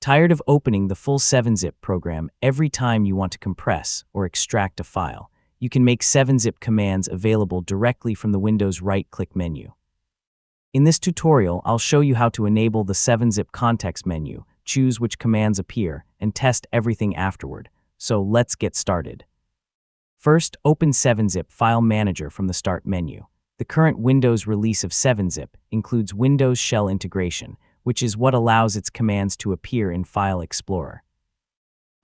Tired of opening the full 7-zip program every time you want to compress or extract a file? You can make 7-zip commands available directly from the Windows right-click menu. In this tutorial, I'll show you how to enable the 7-zip context menu, choose which commands appear, and test everything afterward. So let's get started. First, open 7-zip File Manager from the Start menu. The current Windows release of 7-zip includes Windows Shell integration, which is what allows its commands to appear in File Explorer.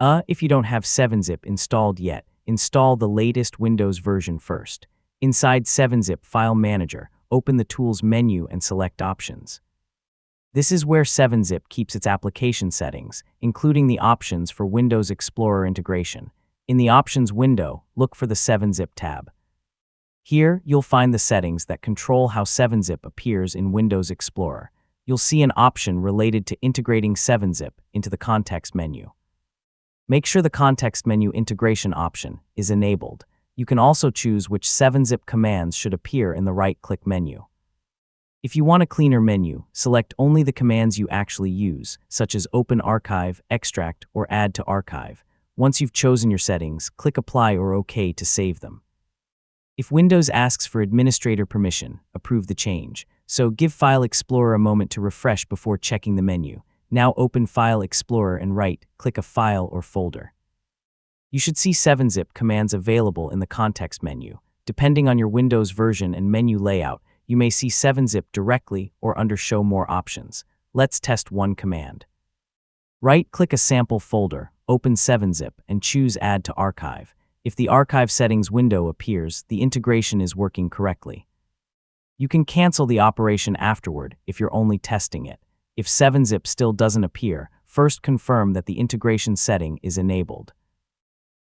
If you don't have 7-zip installed yet, install the latest Windows version first. Inside 7-zip File Manager, open the Tools menu and select Options. This is where 7-zip keeps its application settings, including the options for Windows Explorer integration. In the Options window, look for the 7-zip tab. Here, you'll find the settings that control how 7-zip appears in Windows Explorer. You'll see an option related to integrating 7-zip into the context menu. Make sure the context menu integration option is enabled. You can also choose which 7-zip commands should appear in the right-click menu. If you want a cleaner menu, select only the commands you actually use, such as Open Archive, Extract, or Add to Archive. Once you've chosen your settings, click Apply or OK to save them. If Windows asks for administrator permission, approve the change. So give File Explorer a moment to refresh before checking the menu. Now open File Explorer and right-click a file or folder. You should see 7-zip commands available in the context menu. Depending on your Windows version and menu layout, you may see 7-zip directly or under Show More options. Let's test one command. Right-click a sample folder, open 7-zip, and choose Add to Archive. If the Archive Settings window appears, the integration is working correctly. You can cancel the operation afterward if you're only testing it. If 7-zip still doesn't appear, first confirm that the integration setting is enabled.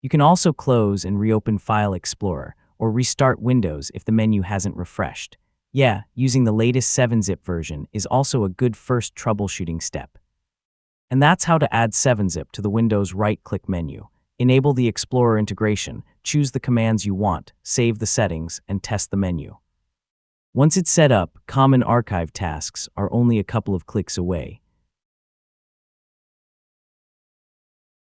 You can also close and reopen File Explorer or restart Windows if the menu hasn't refreshed. Yeah, using the latest 7-zip version is also a good first troubleshooting step. And that's how to add 7-zip to the Windows right-click menu. Enable the Explorer integration, choose the commands you want, save the settings, and test the menu. Once it's set up, common archive tasks are only a couple of clicks away.